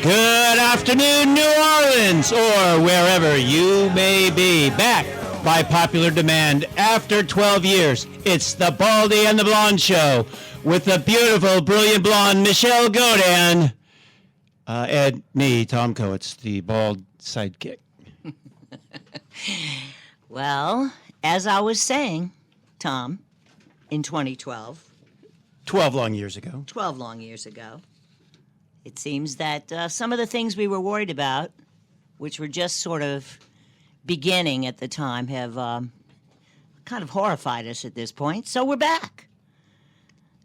Good afternoon, New Orleans, or wherever you may be. Back by popular demand after 12 years, it's the Baldy and the Blonde show with the beautiful, brilliant blonde Michele Gaudin and me, Tom Kowitz, the bald sidekick. Well, as I was saying, Tom, in 2012, 12 long years ago. 12 long years ago, it seems that some of the things we were worried about, which were just sort of beginning at the time, have kind of horrified us at this point. So we're back,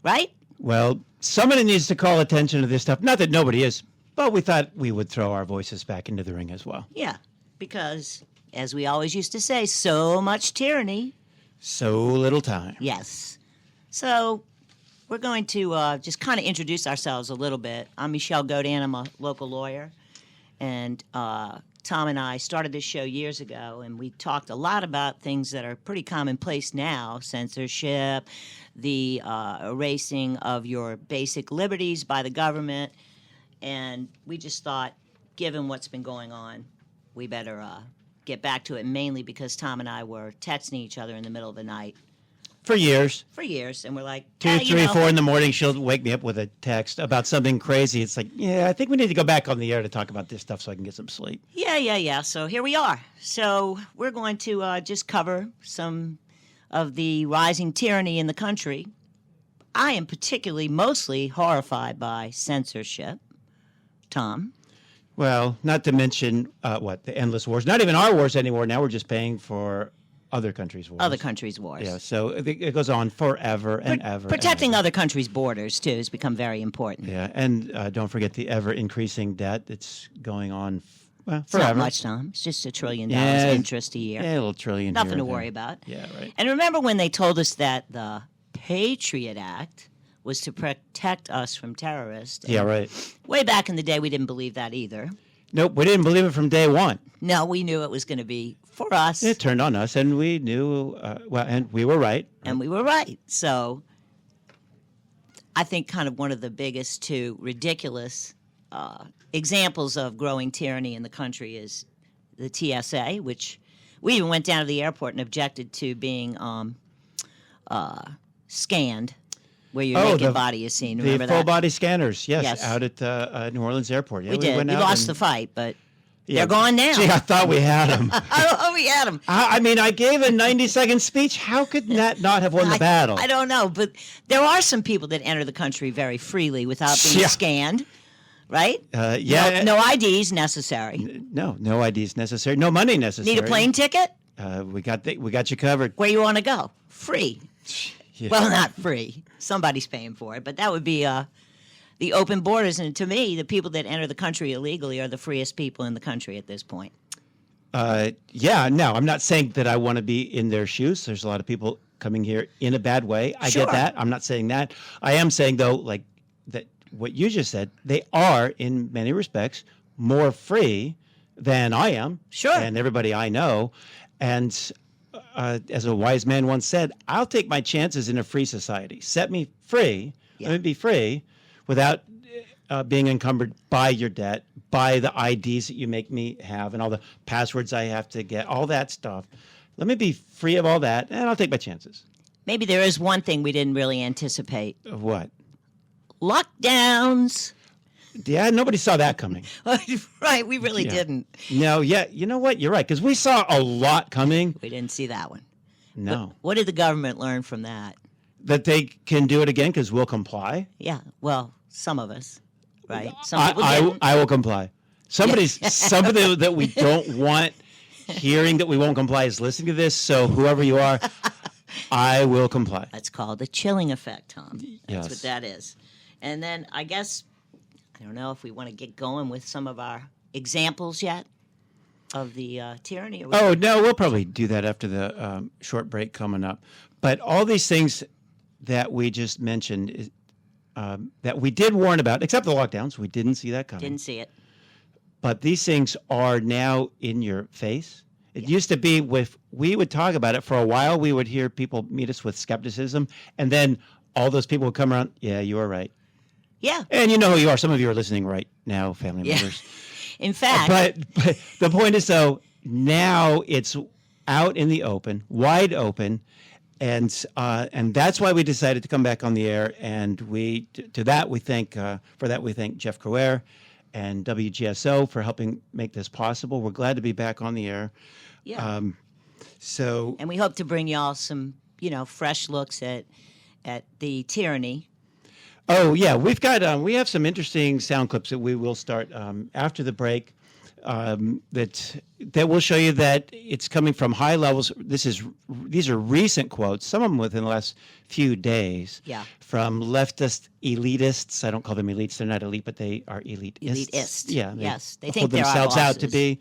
right? Well, somebody needs to call attention to this stuff. Not that nobody is, but we thought we would throw our voices back into the ring as well. Yeah, because, as we always used to say, so much tyranny. So little time. Yes. So we're going to just kind of introduce ourselves a little bit. I'm Michele Gaudin. I'm a local lawyer. And Tom and I started this show years ago, and we talked a lot about things that are pretty commonplace now: censorship, the erasing of your basic liberties by the government. And we just thought, given what's been going on, we better get back to it, mainly because Tom and I were texting each other in the middle of the night. For years. And we're like, 2, 3, 4 in the morning, she'll wake me up with a text about something crazy. It's like, yeah, I think we need to go back on the air to talk about this stuff so I can get some sleep. Yeah. So here we are. So we're going to just cover some of the rising tyranny in the country. I am particularly mostly horrified by censorship. Tom? Well, not to mention, the endless wars. Not even our wars anymore. Now we're just paying for other countries' wars. Other countries' wars. Yeah, so it goes on forever and ever. Protecting and ever. other countries' borders, too, has become very important. Yeah, and don't forget the ever-increasing debt that's going on forever. It's not much, Tom. It's just $1 trillion interest a year. Yeah, a little trillion. Nothing here to and worry there. about. Yeah, right. And remember when they told us that the Patriot Act was to protect us from terrorists? Yeah, right. Way back in the day, we didn't believe that either. Nope, we didn't believe it from day one. No, we knew it was going to be for us. It turned on us, and we knew, and we were right. And we were right. So I think kind of one of the biggest, too, ridiculous examples of growing tyranny in the country is the TSA, which we even went down to the airport and objected to being scanned, where your naked body is seen. Remember the full that? body scanners, yes, out at New Orleans Airport. Yeah, we did. We lost the fight, but they're gone now. Gee, I thought we had them. Oh, we had them. I mean, I gave a 90-second speech. How could that not have won the battle? I don't know, but there are some people that enter the country very freely without being scanned, right? Yeah. No IDs necessary. No IDs necessary. No money necessary. Need a plane ticket? We got you covered. Where you want to go? Free. Yeah. Well, not free. Somebody's paying for it, but that would be the open borders. And to me, the people that enter the country illegally are the freest people in the country at this point. No, I'm not saying that I want to be in their shoes. There's a lot of people coming here in a bad way. I get that. I'm not saying that. I am saying, though, like that what you just said, they are, in many respects, more free than I am. Sure. And everybody I know. And as a wise man once said, I'll take my chances in a free society. Set me free. Yeah. Let me be free without being encumbered by your debt, by the IDs that you make me have, and all the passwords I have to get, all that stuff. Let me be free of all that, and I'll take my chances. Maybe there is one thing we didn't really anticipate. Of what? Lockdowns. Yeah, nobody saw that coming. Right, we really didn't. No, yeah, you know what? You're right, because we saw a lot coming. We didn't see that one. No. But what did the government learn from that? That they can do it again because we'll comply. Yeah, well, some of us, right? Some people didn't. I will comply. Somebody that we don't want hearing that we won't comply is listening to this, so whoever you are, I will comply. That's called the chilling effect, Tom. That's Yes. what that is. And then I guess, I don't know if we want to get going with some of our examples yet of the tyranny. Oh, no, we'll probably do that after the short break coming up. But all these things that we just mentioned that we did warn about, except the lockdowns, we didn't see that coming. Didn't see it. But these things are now in your face. It used to be we would talk about it for a while. We would hear people meet us with skepticism. And then all those people who come around, yeah, you are right. Yeah. And you know who you are. Some of you are listening right now, family members. In fact. But the point is, though, now it's out in the open, wide open, and that's why we decided to come back on the air. And we thank Jeff Crouer and WGSO for helping make this possible. We're glad to be back on the air. Yeah. And we hope to bring y'all some, fresh looks at the tyranny. Oh yeah, we have some interesting sound clips that we will start after the break. That will show you that it's coming from high levels. These are recent quotes, some of them within the last few days. Yeah. From leftist elitists. I don't call them elites; they're not elite, but they are elitists. Elitists. Yeah. They think hold they're themselves our out to be.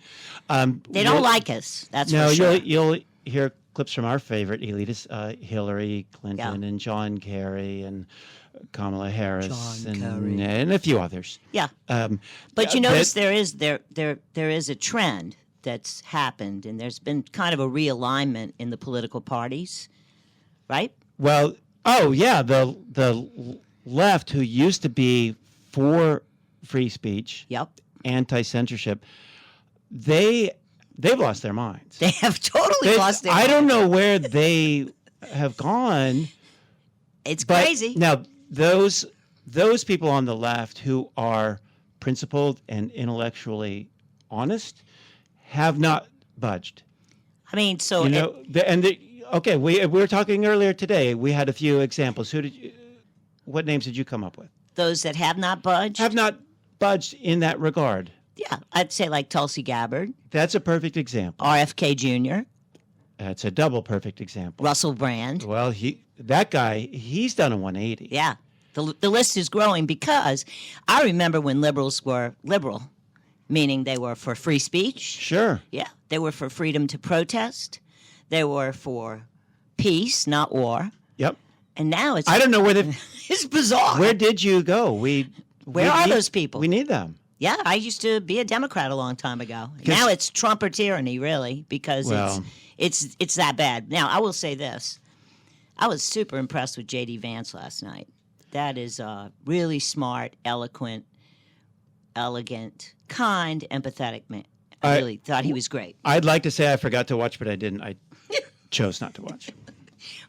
They don't like us. That's for sure. You'll hear clips from our favorite elitists: Hillary Clinton and John Kerry and Kamala Harris and a few others. Yeah. But you notice there is a trend that's happened, and there's been kind of a realignment in the political parties, right? Well, the left, who used to be for free speech, anti-censorship, they've lost their minds. They have totally lost their minds. I don't know where they have gone. It's crazy. Now, those people on the left who are principled and intellectually honest have not budged. I mean, so we were talking earlier today. We had a few examples. What names did you come up with? Those that have not budged? Have not budged in that regard. Yeah, I'd say like Tulsi Gabbard. That's a perfect example. RFK Jr. That's a double perfect example. Russell Brand. Well, that guy, he's done a 180. Yeah. The list is growing because I remember when liberals were liberal, meaning they were for free speech. Sure. Yeah. They were for freedom to protest. They were for peace, not war. Yep. And now it's... I don't know where it's bizarre. Where did you go? Where are those people? We need them. Yeah, I used to be a Democrat a long time ago. Now it's Trump or tyranny, really, because it's that bad. Now, I will say this. I was super impressed with J.D. Vance last night. That is a really smart, eloquent, elegant, kind, empathetic man. I really thought he was great. I'd like to say I forgot to watch, but I didn't. I chose not to watch.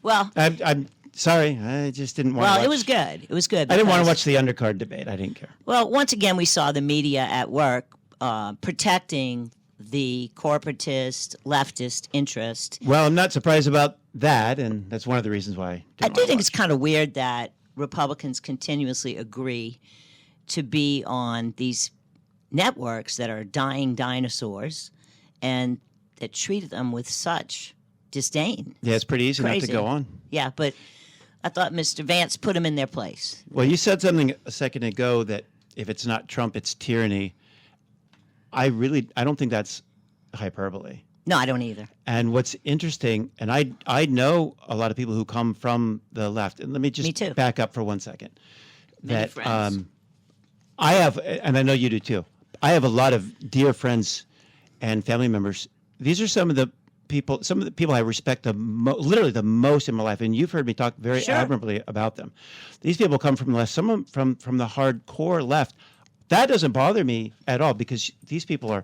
Well, I'm sorry. I just didn't want to watch. Well, it was good. It was good. I didn't want to watch the undercard debate. I didn't care. Well, once again, we saw the media at work protecting the corporatist, leftist interest. Well, I'm not surprised about that, and that's one of the reasons why I do think it's kind of weird that Republicans continuously agree to be on these networks that are dying dinosaurs and that treat them with such disdain. Yeah, it's pretty easy not to go on. Yeah, but I thought Mr. Vance put them in their place. Well, you said something a second ago that if it's not Trump, it's tyranny. I don't think that's hyperbole. No, I don't either. And what's interesting, and I know a lot of people who come from the left, and let me just back up for 1 second. Many friends. I have, and I know you do too, I have a lot of dear friends and family members. These are some of the people I respect literally the most in my life, and you've heard me talk very admirably about them. These people come from the left, some from the hardcore left. That doesn't bother me at all because these people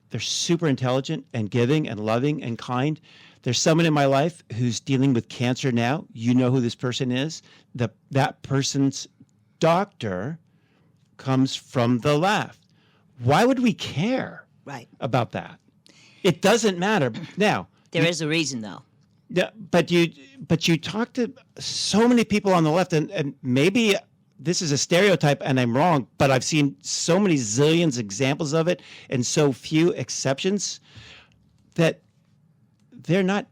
they're super intelligent and giving and loving and kind. There's someone in my life who's dealing with cancer now. You know who this person is. That person's doctor comes from the left. Why would we care about that? It doesn't matter. Now, there is a reason, though. Yeah, but you talk to so many people on the left, and maybe this is a stereotype and I'm wrong, but I've seen so many zillions examples of it and so few exceptions that they're not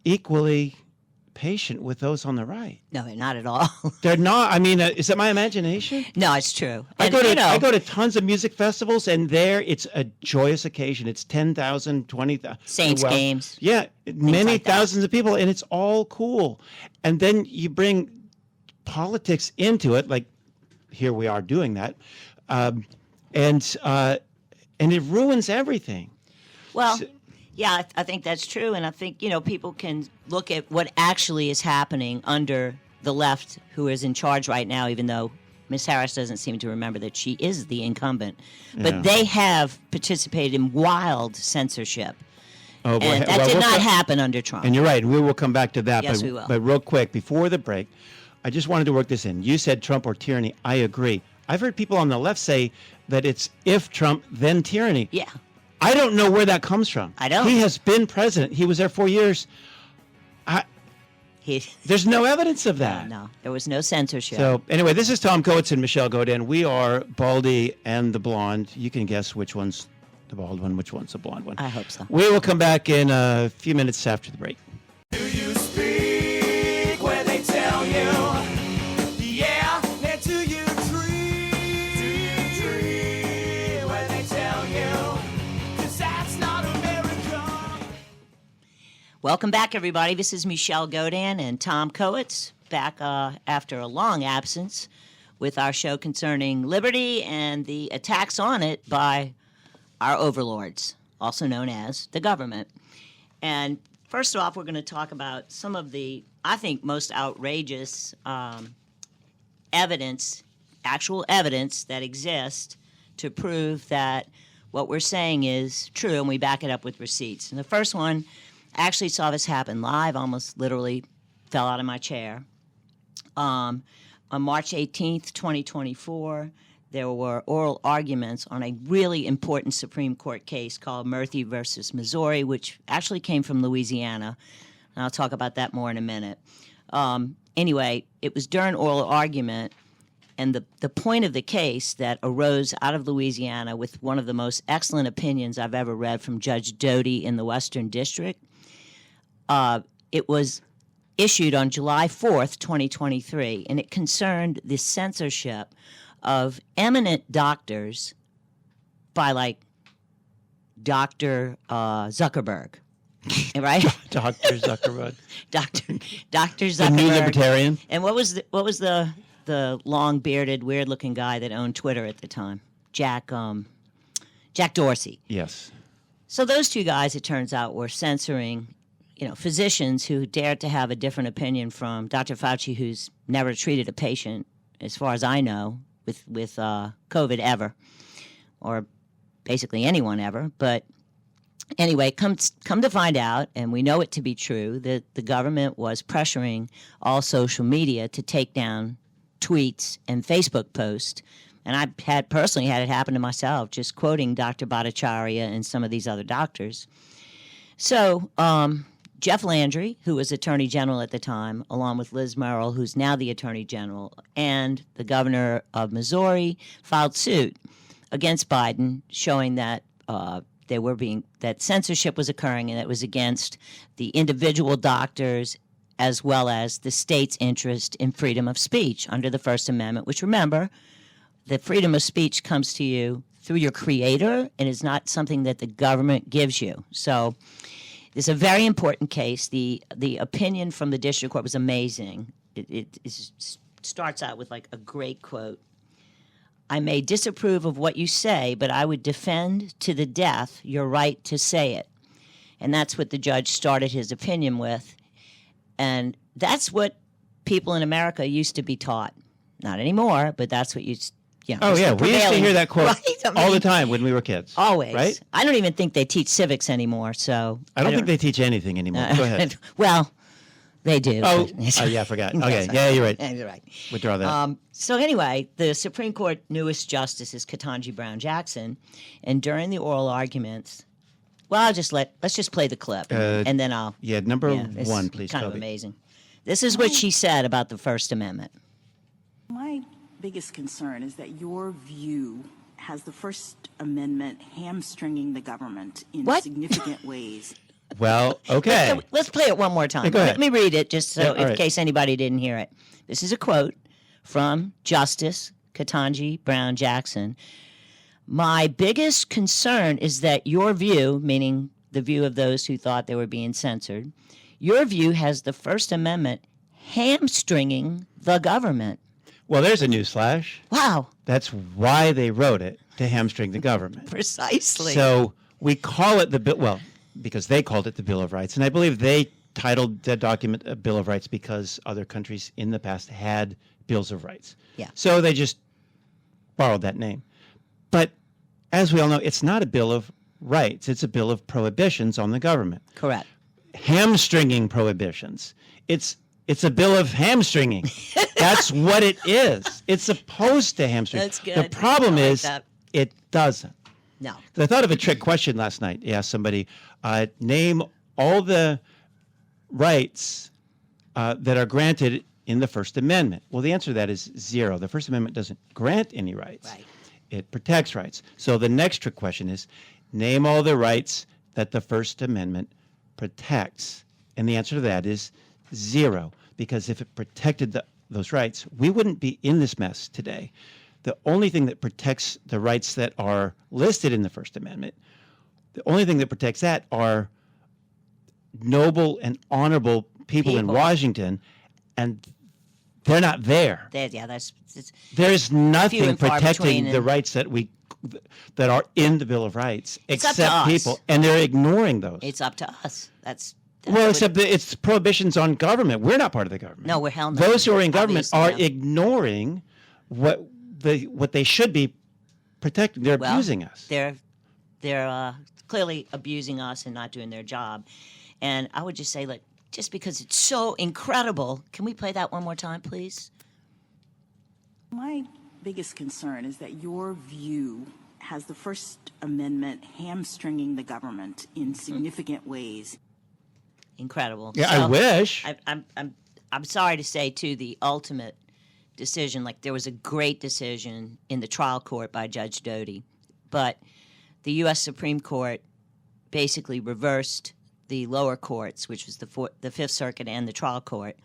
equally patient with those on the right. No, they're not at all. They're not. I mean, is that my imagination? No, it's true. I go to tons of music festivals, and there it's a joyous occasion. It's 10,000, 20,000. Saints games. Yeah, many thousands of people, and it's all cool. And then you bring politics into it, like here we are doing that, and it ruins everything. Well, yeah, I think that's true, and I think people can look at what actually is happening under the left who is in charge right now, even though Ms. Harris doesn't seem to remember that she is the incumbent. But they have participated in wild censorship. Oh, boy. And that did not happen under Trump. And you're right. We will come back to that. Yes, but, we will. But real quick, before the break, I just wanted to work this in. You said Trump or tyranny. I agree. I've heard people on the left say that it's if Trump, then tyranny. Yeah. I don't know where that comes from. I don't. He has been president. He was there 4 years. There's no evidence of that. No, there was no censorship. So anyway, this is Tom Kowitz and Michele Gaudin. We are Baldy and the Blonde. You can guess which one's the bald one, which one's the blonde one. I hope so. We will come back in a few minutes after the break. Do you speak where they tell you? Yeah, and do you dream where they tell you? 'Cause that's not America. Welcome back, everybody. This is Michele Gaudin and Tom Kowitz, back after a long absence with our show concerning liberty and the attacks on it by our overlords, also known as the government. And first off, we're going to talk about some of the, I think, most outrageous evidence, actual evidence that exists to prove that what we're saying is true, and we back it up with receipts. And the first one, I actually saw this happen live, almost literally fell out of my chair. On March 18th, 2024, there were oral arguments on a really important Supreme Court case called Murphy versus Missouri, which actually came from Louisiana. And I'll talk about that more in a minute. Anyway, it was during oral argument, and the point of the case that arose out of Louisiana with one of the most excellent opinions I've ever read from Judge Doty in the Western District. It was issued on July 4th, 2023, and it concerned the censorship of eminent doctors by, like, Dr. Zuckerberg, right? Dr. Zuckerberg. Dr. Zuckerberg. The new libertarian. And what was the long bearded, weird looking guy that owned Twitter at the time? Jack Dorsey. Yes. So those two guys, it turns out, were censoring, physicians who dared to have a different opinion from Dr. Fauci, who's never treated a patient, as far as I know, with COVID ever, or basically anyone ever. But anyway, come to find out, and we know it to be true, that the government was pressuring all social media to take down tweets and Facebook posts. And I had personally had it happen to myself, just quoting Dr. Bhattacharya and some of these other doctors. So Jeff Landry, who was Attorney General at the time, along with Liz Murrill, who's now the Attorney General, and the governor of Missouri, filed suit against Biden, showing that that censorship was occurring, and it was against the individual doctors as well as the state's interest in freedom of speech under the First Amendment, which, remember, the freedom of speech comes to you through your creator and is not something that the government gives you. So it's a very important case. The opinion from the district court was amazing. It starts out with, like, a great quote. I may disapprove of what you say, but I would defend to the death your right to say it. And that's what the judge started his opinion with. And that's what people in America used to be taught. Not anymore, but that's what Oh, yeah. We used to hear that quote right? all the time when we were kids. Always. Right? I don't even think they teach civics anymore, so... I don't think they teach anything anymore. Go ahead. Well, they do. Oh, yeah, I forgot. Okay, yeah, you're right. You're right. Withdraw that. So anyway, the Supreme Court newest justice is Ketanji Brown Jackson, and during the oral arguments... Well, let's just play the clip, and then I'll... Yeah, number one, please, kind Toby. of amazing. This is what she said about the First Amendment. My biggest concern is that your view has the First Amendment hamstringing the government in significant ways. Well, okay. Let's play it one more time. Go ahead. Let me read it just so in right. case anybody didn't hear it. This is a quote from Justice Ketanji Brown Jackson. My biggest concern is that your view, meaning the view of those who thought they were being censored, your view has the First Amendment hamstringing the government. Well, there's a newsflash. Wow. That's why they wrote it, to hamstring the government. Precisely. So we call it the bill, well, because they called it the Bill of Rights, and I believe they titled that document a Bill of Rights because other countries in the past had bills of rights. Yeah. So they just borrowed that name. But as we all know, it's not a Bill of Rights. It's a bill of prohibitions on the government. Correct. Hamstringing prohibitions. It's a bill of hamstringing. That's what it is. It's supposed to hamstring. That's good. The problem I like is that. it doesn't. No. 'Cause I thought of a trick question last night. I asked somebody, name all the rights that are granted in the First Amendment. Well, the answer to that is 0. The First Amendment doesn't grant any rights. Right. It protects rights. So the next trick question is, name all the rights that the First Amendment protects. And the answer to that is 0. Because if it protected those rights, we wouldn't be in this mess today. The only thing that protects the rights that are listed in the First Amendment, the only thing that protects that are noble and honorable people in Washington, and they're not there. There's nothing protecting the rights that are in the Bill of Rights except people, and they're ignoring those. It's up to us. Well, except that it's prohibitions on government. We're not part of the government. No, we're hell no. Those who are in government are Obviously, ignoring what they should be protecting. They're abusing us. They're clearly abusing us and not doing their job. And I would just say, like, just because it's so incredible, can we play that one more time, please? My biggest concern is that your view has the First Amendment hamstringing the government in significant ways. Incredible. Yeah, So, I wish. I'm sorry to say, too, the ultimate decision, like there was a great decision in the trial court by Judge Doty, but the U.S. Supreme Court basically reversed the lower courts, which was the Fifth Circuit and the trial court.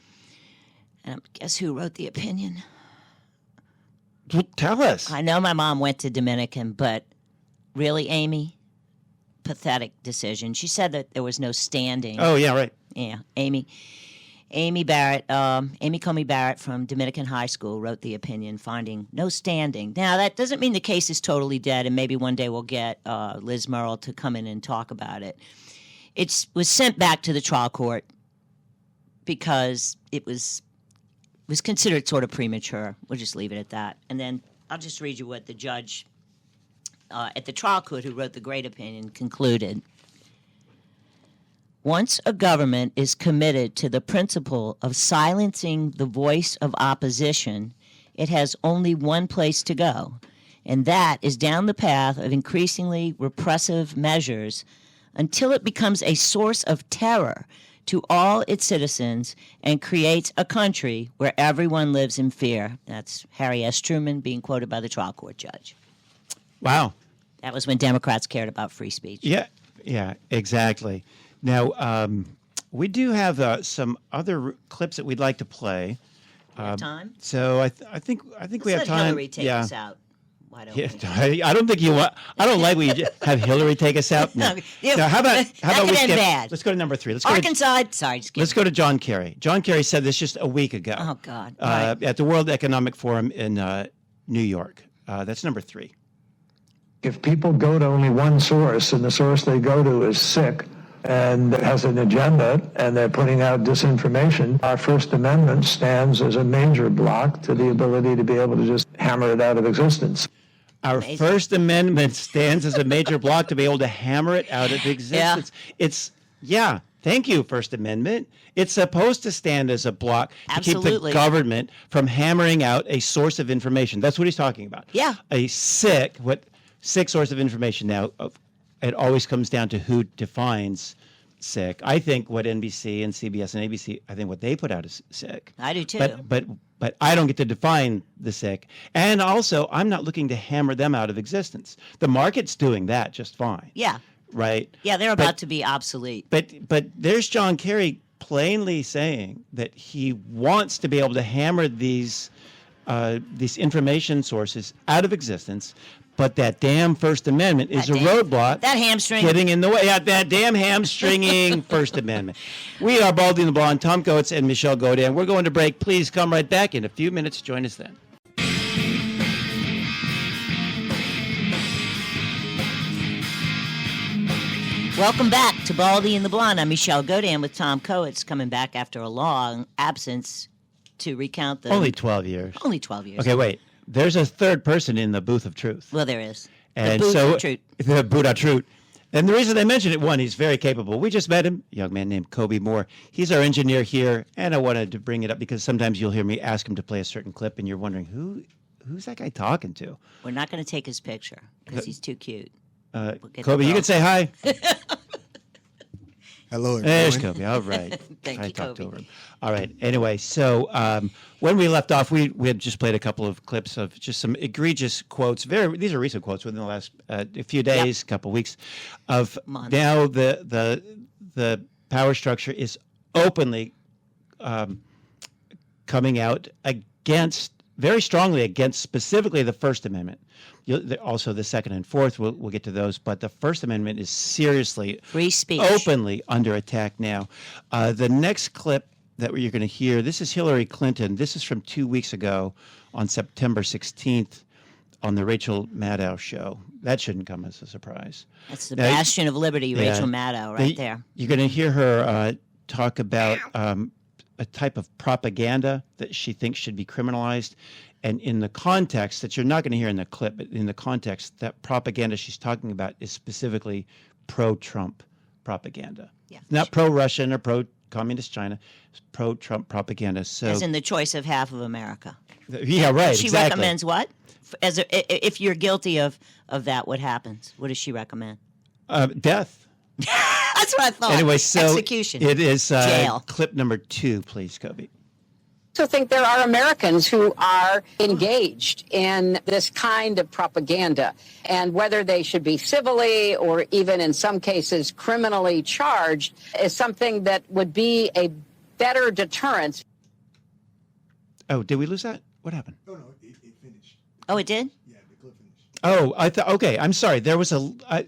And guess who wrote the opinion? Well, tell us. I know my mom went to Dominican, but really, Amy? Pathetic decision. She said that there was no standing. Oh, yeah, right. Yeah, Amy Comey Barrett from Dominican High School wrote the opinion finding no standing. Now, that doesn't mean the case is totally dead, and maybe one day we'll get Liz Murrell to come in and talk about it. It was sent back to the trial court because it was considered sort of premature. We'll just leave it at that. And then I'll just read you what the judge at the trial court who wrote the great opinion concluded. Once a government is committed to the principle of silencing the voice of opposition, it has only one place to go, and that is down the path of increasingly repressive measures until it becomes a source of terror to all its citizens and creates a country where everyone lives in fear. That's Harry S. Truman being quoted by the trial court judge. Wow. That was when Democrats cared about free speech. Yeah, exactly. Now, we do have some other clips that we'd like to play. We have time? So I think we have Let's let time. Hillary take us out. Why don't we? I don't think you want. I don't like when you have Hillary take us out. No. Now, how about we skip? Bad. Let's go to number 3. Arkansas. Let's go to John Kerry. John Kerry said this just a week ago. Oh God! At the World Economic Forum in New York. That's number 3. If people go to only one source, and the source they go to is sick and has an agenda, and they're putting out disinformation, our First Amendment stands as a major block to the ability to be able to just hammer it out of existence. Our First Amendment stands as a major block to be able to hammer it out of existence. Thank you, First Amendment. It's supposed to stand as a block to keep the government from hammering out a source of information. That's what he's talking about. Yeah. A sick source of information. Now, it always comes down to who defines sick. I think what NBC and CBS and ABC, I think what they put out is sick. I do too. But I don't get to define the sick. And also, I'm not looking to hammer them out of existence. The market's doing that just fine. Yeah. Right? Yeah, they're about to be obsolete. But there's John Kerry plainly saying that he wants to be able to hammer these information sources out of existence. But that damn First Amendment is a roadblock. That hamstring. Getting in the way. Yeah, that damn hamstringing First Amendment. We are Baldy and the Blonde, Tom Kowitz and Michele Gaudin. We're going to break. Please come right back in a few minutes. Join us then. Welcome back to Baldy and the Blonde. I'm Michele Gaudin with Tom Kowitz, coming back after a long absence to recount the... Only 12 years. Only 12 years. Okay, wait. There's a third person in the booth of truth. Well, there is. And the booth so, of truth. The booth of truth. And the reason I mentioned it, one, he's very capable. We just met him, a young man named Kobe Moore. He's our engineer here, and I wanted to bring it up because sometimes you'll hear me ask him to play a certain clip, and you're wondering, who's that guy talking to? We're not going to take his picture because he's too cute. Kobe, you can say hi. Hello, everyone. There's Kobe. All right. Thank I you, talked Kobe. over him. All right. Anyway, so when we left off, we had just played a couple of clips of just some egregious quotes. These are recent quotes within the last a few days, couple weeks. Of Months. now the power structure is openly coming out very strongly against specifically the First Amendment. Also, the Second and Fourth, we'll get to those, but the First Amendment is seriously, Free speech. openly under attack now. The next clip that you're going to hear, this is Hillary Clinton. This is from 2 weeks ago on September 16th on the Rachel Maddow show. That shouldn't come as a surprise. That's the Now, bastion of liberty, Rachel Maddow, right there. You're going to hear her talk about a type of propaganda that she thinks should be criminalized. And in the context that you're not going to hear in the clip, but in the context, that propaganda she's talking about is specifically pro-Trump propaganda. Yeah. Not pro-Russian or pro-communist China. It's pro-Trump propaganda. So, As in the choice of half of America. yeah, right, She exactly. recommends what? If you're guilty of that, what happens? What does she recommend? Death. That's what I thought. Anyway, so execution. it is Jail. clip number 2, please, Kobe. I also think there are Americans who are engaged in this kind of propaganda, and whether they should be civilly or even in some cases criminally charged is something that would be a better deterrent. Oh, did we lose that? What happened? Oh, no, it finished. Oh, it did? Yeah, the clip finished. Oh, I thought. Okay, I'm sorry. There was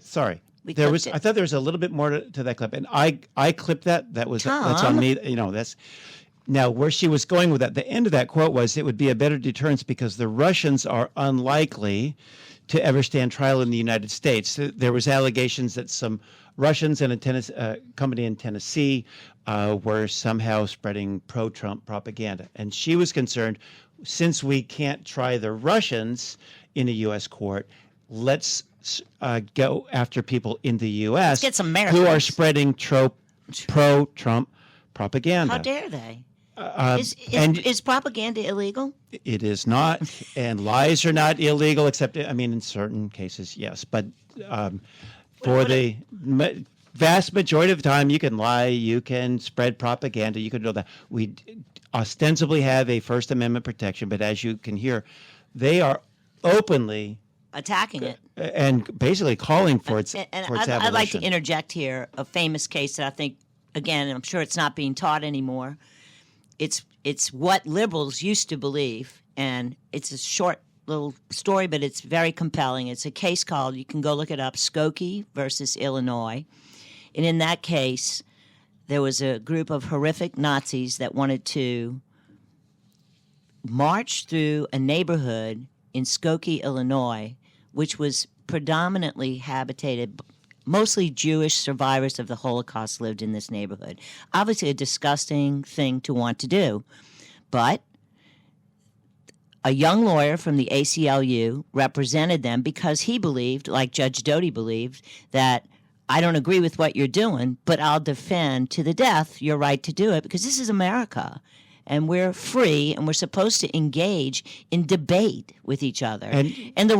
sorry. We There clipped was. it. I thought there was a little bit more to that clip, and I clipped that. That's on Tom. me. That's. Now, where she was going with that, the end of that quote was, it would be a better deterrence because the Russians are unlikely to ever stand trial in the United States. There was allegations that some Russians and a company in Tennessee were somehow spreading pro-Trump propaganda. And she was concerned, since we can't try the Russians in a U.S. court, let's go after people in the U.S. get some who are Americans. spreading pro-Trump propaganda. How dare they? and Is propaganda illegal? it is not, and lies are not illegal, except, I mean, in certain cases, yes. But for the vast majority of the time, you can lie, you can spread propaganda, you can do that. We ostensibly have a First Amendment protection, but as you can hear, they are openly Attacking it. and basically calling for its And for its I'd like to abolition. interject here a famous case that I think, again, I'm sure it's not being taught anymore. It's what liberals used to believe, and it's a short little story, but it's very compelling. It's a case called, you can go look it up, Skokie versus Illinois. And in that case, there was a group of horrific Nazis that wanted to march through a neighborhood in Skokie, Illinois, which was predominantly habitated, mostly Jewish survivors of the Holocaust lived in this neighborhood. Obviously a disgusting thing to want to do. But a young lawyer from the ACLU represented them because he believed, like Judge Doty believed, that I don't agree with what you're doing, but I'll defend to the death your right to do it because this is America. And we're free, and we're supposed to engage in debate with each other. And the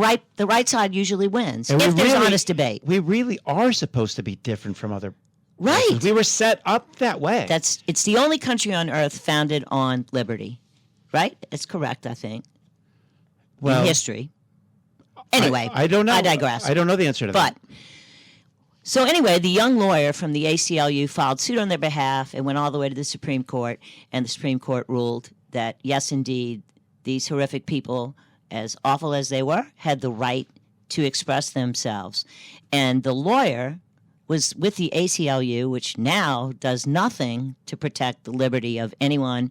right side usually wins And if we there's really- honest debate. We really are supposed to be different from other Right. places. We were set up that way. It's the only country on earth founded on liberty, right? It's correct, I think, in history. Anyway, I don't know. I digress. I don't know the answer to that. But so anyway, the young lawyer from the ACLU filed suit on their behalf and went all the way to the Supreme Court, and the Supreme Court ruled that yes, indeed, these horrific people, as awful as they were, had the right to express themselves. And the lawyer was with the ACLU, which now does nothing to protect the liberty of anyone,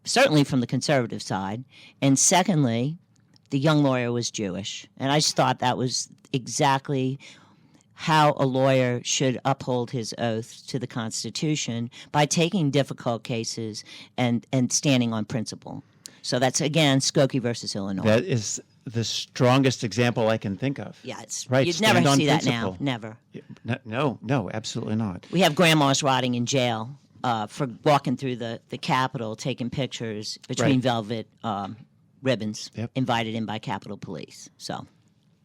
certainly from the conservative side. And secondly, the young lawyer was Jewish. And I just thought that was exactly how a lawyer should uphold his oath to the Constitution by taking difficult cases and standing on principle. So that's, again, Skokie versus Illinois. That is the strongest example I can think of. Yeah, it's right. You'd Stand never on see that principle. now. Never. No, absolutely not. We have grandmas rotting in jail for walking through the Capitol, taking pictures between Right. velvet ribbons, Yep. invited in by Capitol Police. So,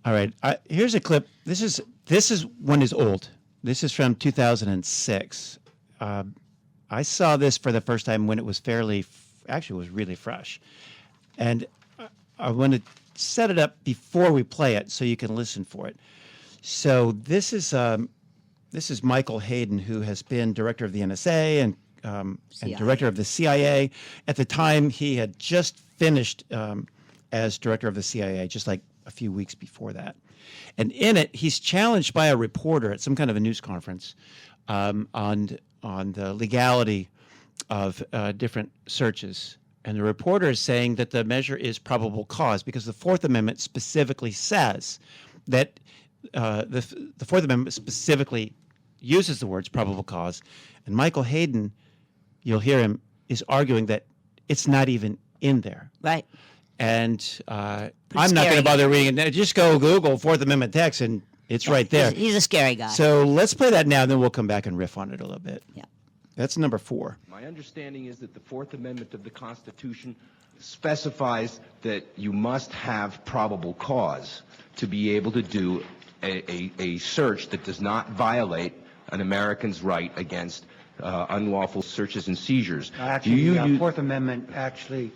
All right, here's a clip. This is one is old. This is from 2006. I saw this for the first time when it was actually it was really fresh, and I want to set it up before we play it so you can listen for it. So this is Michael Hayden, who has been director of the NSA and director of the CIA. At the time, he had just finished as director of the CIA, just like a few weeks before that. And in it, he's challenged by a reporter at some kind of a news conference on the legality of different searches. And the reporter is saying that the measure is probable cause because the Fourth Amendment specifically says that the Fourth Amendment specifically uses the words probable cause. And Michael Hayden, you'll hear him, is arguing that it's not even in there. right. And I'm not going to scary. bother reading it. Just go Google Fourth Amendment text, and it's right there. He's a scary guy. So let's play that now, and then we'll come back and riff on it a little bit. Yeah. That's number 4. My understanding is that the Fourth Amendment of the Constitution specifies that you must have probable cause to be able to do a search that does not violate an American's right against unlawful searches and seizures. Actually, the Fourth Amendment actually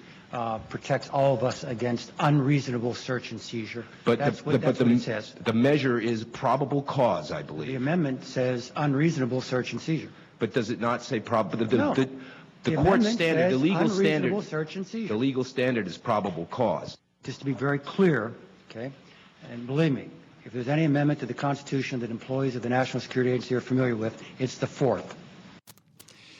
protects all of us against unreasonable search and seizure. But that's what it says. The measure is probable cause, I The believe. amendment says unreasonable search and seizure. But does it not say probable? No. The The court amendment standard, the says legal unreasonable standard, search and seizure. the legal standard is probable cause. Just to be very clear, okay, and believe me, if there's any amendment to the Constitution that employees of the National Security Agency are familiar with, it's the Fourth.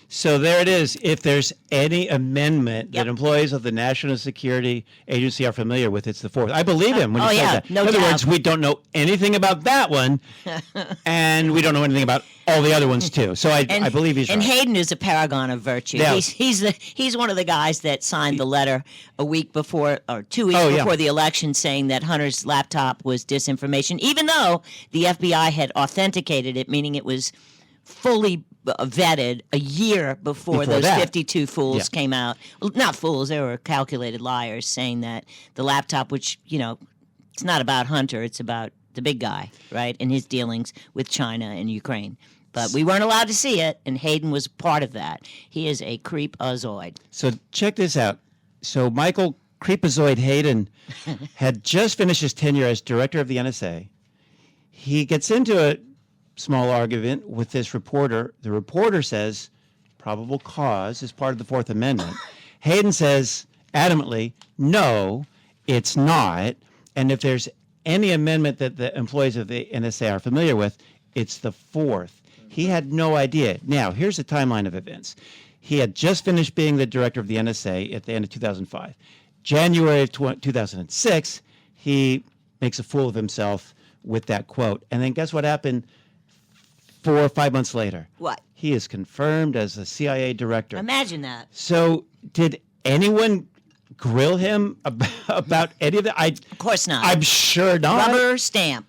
So there it is. If there's any amendment that Yep. employees of the National Security Agency are familiar with, it's the 4th. I believe him when he Oh, says yeah, that. no In other doubt. words, we don't know anything about that one, and we don't know anything about all the other ones too. So I believe he's And right. Hayden is a paragon of virtue. Yeah. He's one of the guys that signed the letter a week before or 2 weeks Oh, yeah. before the election saying that Hunter's laptop was disinformation, even though the FBI had authenticated it, meaning it was fully vetted a year before those that. 52 fools Yeah. came out. Well, not fools, they were calculated liars saying that the laptop, which, it's not about Hunter, it's about the big guy, right, and his dealings with China and Ukraine. But we weren't allowed to see it, and Hayden was part of that. He is a creep-azoid. So check this out. So Michael Creepazoid Hayden had just finished his tenure as director of the NSA. He gets into a small argument with this reporter. The reporter says probable cause is part of the Fourth Amendment. Hayden says adamantly, no, it's not. And if there's any amendment that the employees of the NSA are familiar with, it's the Fourth. He had no idea. Now, here's the timeline of events. He had just finished being the director of the NSA at the end of 2005. January of 2006, he makes a fool of himself with that quote. And then guess what happened 4 or 5 months later? What? He is confirmed as the CIA director. Imagine that. So did anyone grill him about any of that? Of course not. I'm sure not. Rubber stamp.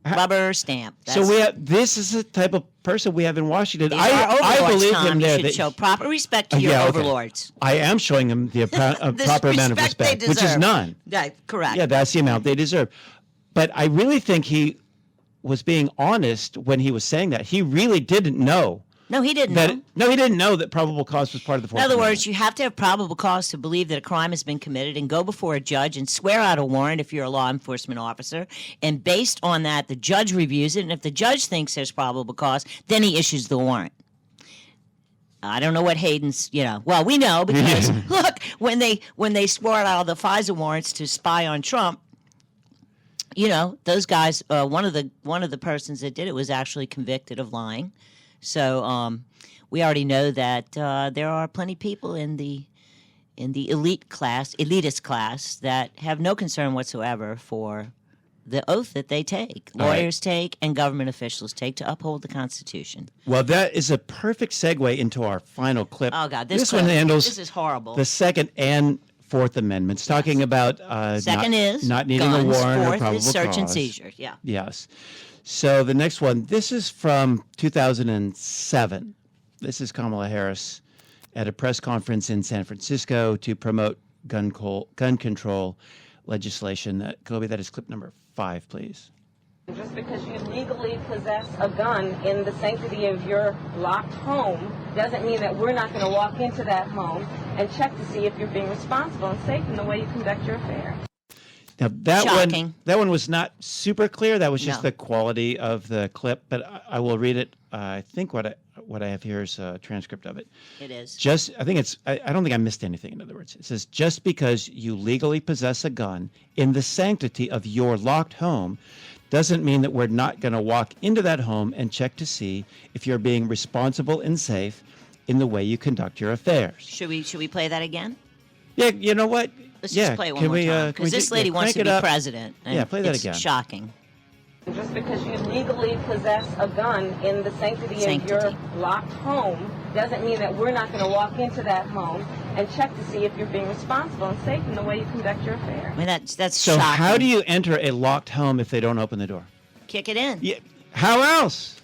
Rubber stamp. So this is the type of person we have in Washington. These are overlords, I believe Tom. him there. You should show proper respect to your yeah, okay. overlords. I am showing him the proper amount of respect, they which is deserve. none. Correct. Yeah, that's the amount they deserve. But I really think he was being honest when he was saying that. He really didn't know. No, he didn't that. know. No, he didn't know that probable cause was part of the Fourth In other Amendment. words, you have to have probable cause to believe that a crime has been committed and go before a judge and swear out a warrant if you're a law enforcement officer. And based on that, the judge reviews it. And if the judge thinks there's probable cause, then he issues the warrant. I don't know what Hayden's, well, we know because, look, when they swore out the FISA warrants to spy on Trump, those guys, one of the persons that did it was actually convicted of lying. So we already know that there are plenty of people in the elitist class, that have no concern whatsoever for the oath that they take, All right. lawyers take, and government officials take to uphold the Constitution. Well, that is a perfect segue into our final clip. Oh, God, this one handles this is horrible. the Second and Fourth Amendments, talking about Second is not needing guns. a warrant or Fourth probable is search cause. and seizure. Yeah. Yes. So the next one, this is from 2007. This is Kamala Harris at a press conference in San Francisco to promote gun control legislation. Kobe, that is clip number 5, please. Just because you legally possess a gun in the sanctity of your locked home doesn't mean that we're not going to walk into that home and check to see if you're being responsible and safe in the way you conduct your affairs. Now Shocking. that one was not super clear. That was just No. the quality of the clip, but I will read it. I think what I have here is a transcript of it. It is. I don't think I missed anything, in other words. It says, just because you legally possess a gun in the sanctity of your locked home doesn't mean that we're not going to walk into that home and check to see if you're being responsible and safe in the way you conduct your affairs. Should we play that again? Yeah, you know what? Let's yeah, just play it one can more we, time. can we Because this ju- lady yeah, wants crank to it be up. president. And Yeah, play that it's again. Shocking. Just because you legally possess a gun in the sanctity of your Sanctity. locked home doesn't mean that we're not going to walk into that home and check to see if you're being responsible and safe in the way you conduct your affairs. I mean, that's So shocking. how do you enter a locked home if they don't open the door? Kick it in. Yeah, how else?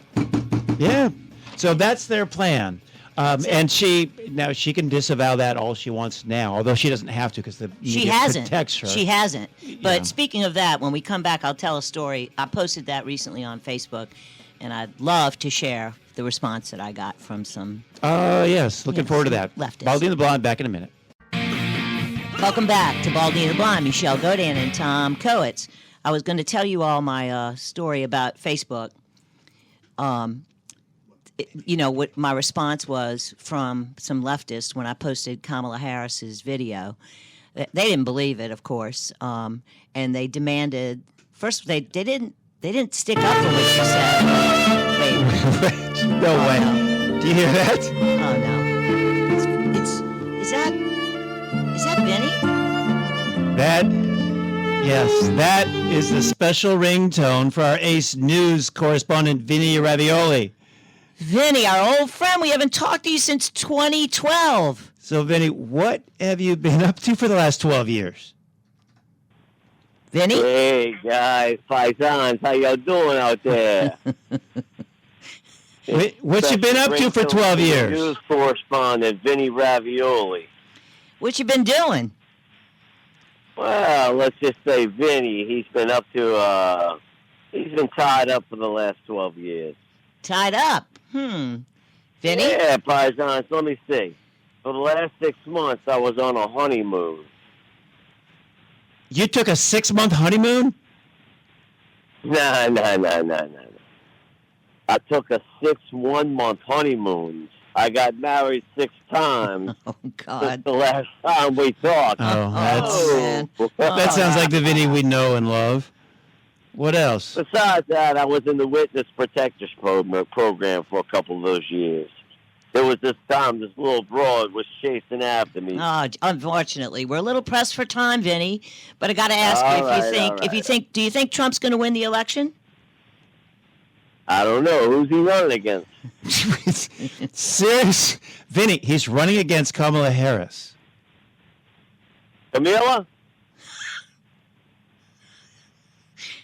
Yeah. So that's their plan. And she can disavow that all she wants now, although she doesn't have to because the She media hasn't. protects her. She hasn't. But Yeah. speaking of that, when we come back, I'll tell a story. I posted that recently on Facebook, and I'd love to share the response that I got from some. Oh, yes. Looking Yes, forward to that. leftists. Baldy and the Blonde, back in a minute. Welcome back to Baldy and the Blonde, Michele Gaudin and Tom Kowitz. I was going to tell you all my story about Facebook. What my response was from some leftists when I posted Kamala Harris's video. They didn't believe it, of course, and they demanded. First, they didn't stick up for what she said. Wait, No way. no. Do you hear that? Oh no! Is that Vinny? That is the special ringtone for our Ace News correspondent, Vinny Ravioli. Vinny, our old friend. We haven't talked to you since 2012. So, Vinny, what have you been up to for the last 12 years? Vinny? Hey guys, paisans, how y'all doing out there? What you been up to for 12 years? News correspondent Vinny Ravioli. What you been doing? Well, let's just say Vinny, he's been tied up for the last 12 years. Tied up. Vinny? Yeah, paisans, let me see. For the last 6 months, I was on a honeymoon. You took a 6-month honeymoon? No. I took a 6 1-month honeymoon. I got married 6 times Oh, since God. the last time we talked. man. That sounds like the Vinny we know and love. What else? Besides that, I was in the Witness Protectors program for a couple of those years. There was this time this little broad was chasing after me. Oh, unfortunately, we're a little pressed for time, Vinny. But I got to ask you do you think Trump's going to win the election? I don't know. Who's he running against? Serious? Vinny, he's running against Kamala Harris. Camila?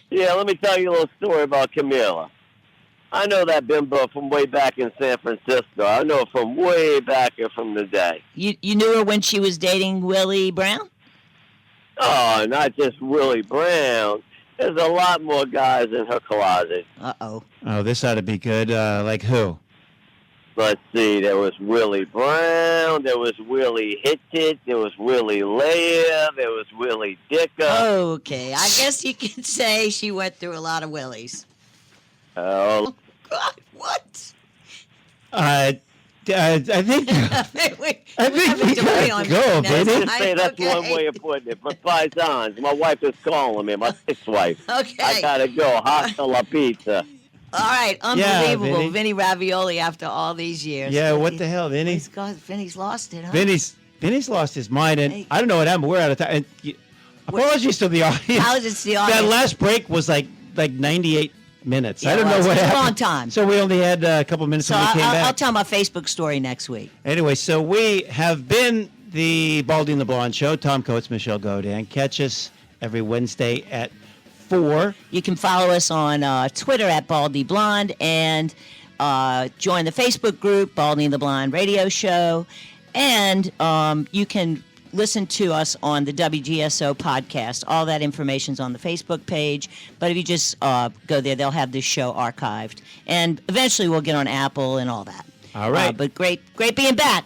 Yeah, let me tell you a little story about Camila. I know that bimbo from way back in San Francisco. I know her from way back from the day. You knew her when she was dating Willie Brown? Oh, not just Willie Brown. There's a lot more guys in her closet. Uh-oh. Oh, this ought to be good. Like who? Let's see. There was Willie Brown. There was Willie Hitchett. There was Willie Leah. There was Willie Dicker. Okay, I guess you could say she went through a lot of Willies. Oh, God, what? I think I think we gotta go, baby. say that's one way of putting it. But paisans, my wife is calling me, my ex-wife. Okay. I gotta go. Hasta la pizza. All right, unbelievable. Vinny. Vinny Ravioli after all these years. Yeah, what the hell, Vinny? Vinny's lost it, huh? Vinny's lost his mind, and Hey. I don't know what happened. We're out of time. And Apologies to the audience. Apologies to the That audience. last break was like 98 minutes. Yeah, I don't it know was. what It was a happened. long time. So we only had a couple minutes So when we came back. I'll tell my Facebook story next week. Anyway, so we have been the Baldy and the Blonde Show. Tom Kowitz, Michele Gaudin. Catch us every Wednesday at 4. You can follow us on Twitter at Baldy Blonde and join the Facebook group, Baldy and the Blonde Radio Show. And you can listen to us on the WGSO podcast. All that information's on the Facebook page. But if you just go there, they'll have this show archived. And eventually we'll get on Apple and all that. All right. But great being back.